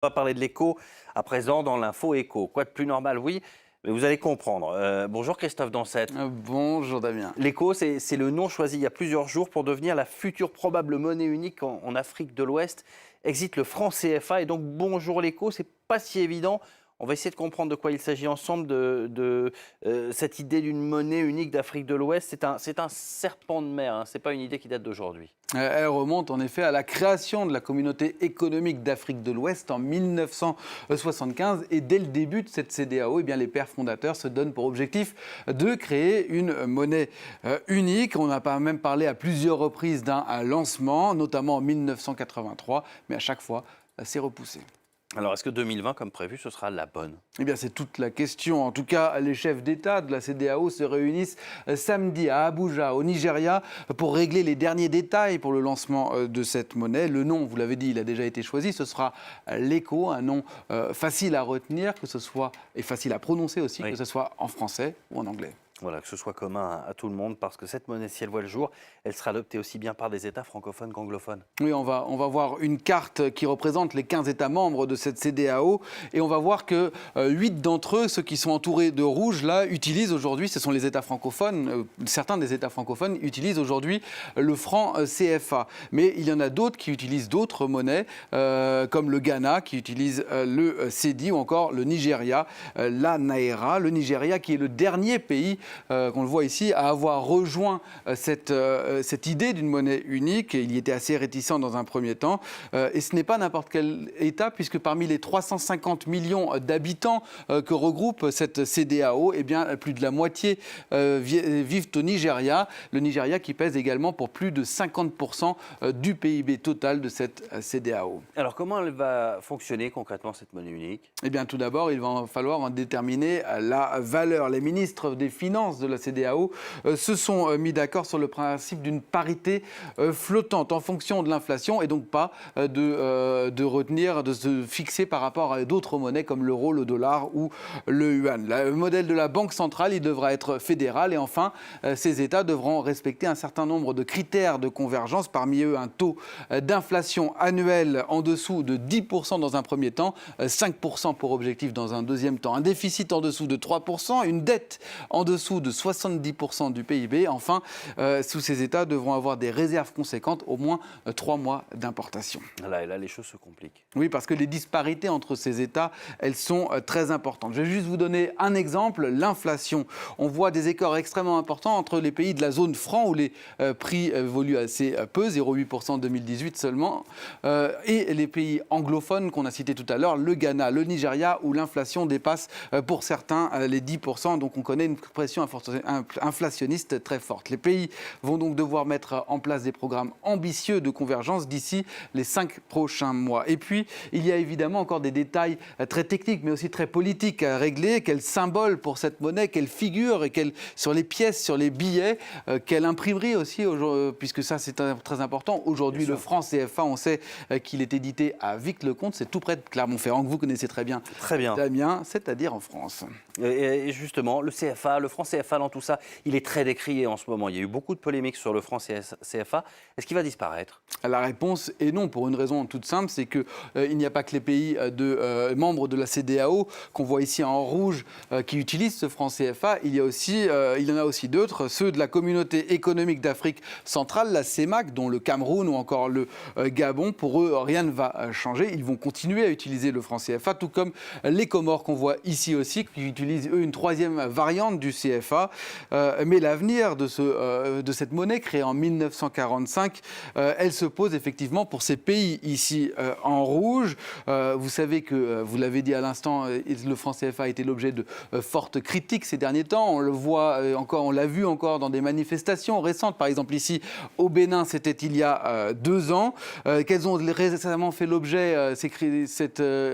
On va parler de l'écho à présent dans l'info écho. Quoi de plus normal, oui, mais vous allez comprendre. Bonjour Christophe Dansette. Bonjour Damien. L'écho, c'est le nom choisi il y a plusieurs jours pour devenir la future probable monnaie unique en Afrique de l'Ouest. Existe le franc CFA et donc bonjour l'écho, c'est pas si évident. On va essayer de comprendre de quoi il s'agit ensemble de cette idée d'une monnaie unique d'Afrique de l'Ouest. C'est un serpent de mer, hein. Ce n'est pas une idée qui date d'aujourd'hui. Elle remonte en effet à la création de la communauté économique d'Afrique de l'Ouest en 1975 et dès le début de cette CEDEAO, les pères fondateurs se donnent pour objectif de créer une monnaie unique. On a même parlé à plusieurs reprises d'un lancement, notamment en 1983, mais à chaque fois, c'est repoussé. Alors, est-ce que 2020, comme prévu, ce sera la bonne ? C'est toute la question. En tout cas, les chefs d'État de la CEDEAO se réunissent samedi à Abuja, au Nigeria, pour régler les derniers détails pour le lancement de cette monnaie. Le nom, vous l'avez dit, il a déjà été choisi. Ce sera l'écho, un nom facile à retenir, et facile à prononcer aussi, oui. Que ce soit en français ou en anglais. Voilà, que ce soit commun à tout le monde, parce que cette monnaie, si elle voit le jour, elle sera adoptée aussi bien par des États francophones qu'anglophones. Oui, on va voir une carte qui représente les 15 États membres de cette CEDEAO, et on va voir que 8 d'entre eux, ceux qui sont entourés de rouge, là, utilisent aujourd'hui, ce sont les États francophones, certains des États francophones utilisent aujourd'hui le franc CFA. Mais il y en a d'autres qui utilisent d'autres monnaies, comme le Ghana, qui utilise le cedi, ou encore le Nigeria, la Naira. Le Nigeria qui est le dernier pays qu'on le voit ici, à avoir rejoint cette idée d'une monnaie unique. Il y était assez réticent dans un premier temps. Et ce n'est pas n'importe quel État, puisque parmi les 350 millions d'habitants que regroupe cette CEDEAO, plus de la moitié vivent au Nigeria. Le Nigeria qui pèse également pour plus de 50% du PIB total de cette CEDEAO. Alors comment elle va fonctionner concrètement, cette monnaie unique ? Tout d'abord, il va falloir en déterminer la valeur. Les ministres des Finances de la CEDEAO se sont mis d'accord sur le principe d'une parité flottante en fonction de l'inflation et donc pas de se fixer par rapport à d'autres monnaies comme l'euro, le dollar ou le yuan. Le modèle de la Banque centrale, il devra être fédéral et enfin, ces États devront respecter un certain nombre de critères de convergence, parmi eux un taux d'inflation annuel en dessous de 10% dans un premier temps, 5% pour objectif dans un deuxième temps, un déficit en dessous de 3%, une dette en dessous de 70% du PIB. Enfin, tous ces États devront avoir des réserves conséquentes, au moins 3 mois d'importation. Et là, les choses se compliquent. Oui, parce que les disparités entre ces États, elles sont très importantes. Je vais juste vous donner un exemple, l'inflation. On voit des écarts extrêmement importants entre les pays de la zone franc, où les prix évoluent assez peu, 0,8% en 2018 seulement, et les pays anglophones qu'on a cités tout à l'heure, le Ghana, le Nigeria, où l'inflation dépasse pour certains les 10%. Donc on connaît une pression inflationniste très forte. Les pays vont donc devoir mettre en place des programmes ambitieux de convergence d'ici les 5 prochains mois. Et puis, il y a évidemment encore des détails très techniques, mais aussi très politiques à régler. Quel symbole pour cette monnaie, quelle figure, et sur les pièces, sur les billets, quelle imprimerie aussi, puisque ça c'est très important. Aujourd'hui, le franc CFA, on sait qu'il est édité à Vic-le-Comte, c'est tout près de Clermont-Ferrand, que vous connaissez très bien. Très bien. Damien, c'est-à-dire en France. Et justement, le CFA, le franc CFA dans tout ça, il est très décrié en ce moment. Il y a eu beaucoup de polémiques sur le franc CFA. Est-ce qu'il va disparaître ? La réponse est non, pour une raison toute simple, c'est qu'il n'y a pas que les pays membres de la CEDEAO, qu'on voit ici en rouge, qui utilisent ce franc CFA. Il y en a aussi d'autres, ceux de la communauté économique d'Afrique centrale, la CEMAC, dont le Cameroun ou encore le Gabon. Pour eux, rien ne va changer. Ils vont continuer à utiliser le franc CFA, tout comme les Comores qu'on voit ici aussi, qui utilisent eux une troisième variante du CFA. Mais l'avenir de cette monnaie créée en 1945, elle se pose effectivement pour ces pays ici en rouge. Vous savez que, vous l'avez dit à l'instant, le franc CFA a été l'objet de fortes critiques ces derniers temps. On le voit encore, on l'a vu encore dans des manifestations récentes. Par exemple ici au Bénin, c'était il y a 2 ans, qu'elles ont récemment fait l'objet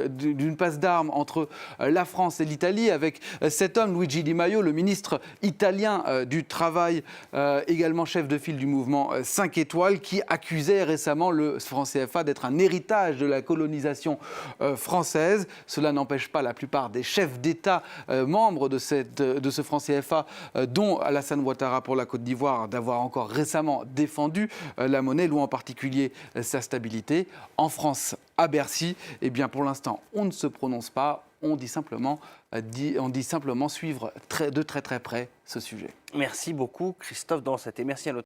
d'une passe d'armes entre la France et l'Italie avec cet homme, Luigi Di Maio, le ministre italien du Travail, également chef de file du mouvement 5 étoiles, qui accusait récemment le franc CFA d'être un héritage de la colonisation française. Cela n'empêche pas la plupart des chefs d'État membres de ce franc CFA, dont Alassane Ouattara pour la Côte d'Ivoire, d'avoir encore récemment défendu la monnaie, louant en particulier sa stabilité. En France, à Bercy. Eh bien, pour l'instant, on ne se prononce pas. On dit simplement suivre de très très près ce sujet. Merci beaucoup Christophe Dansette et merci à notre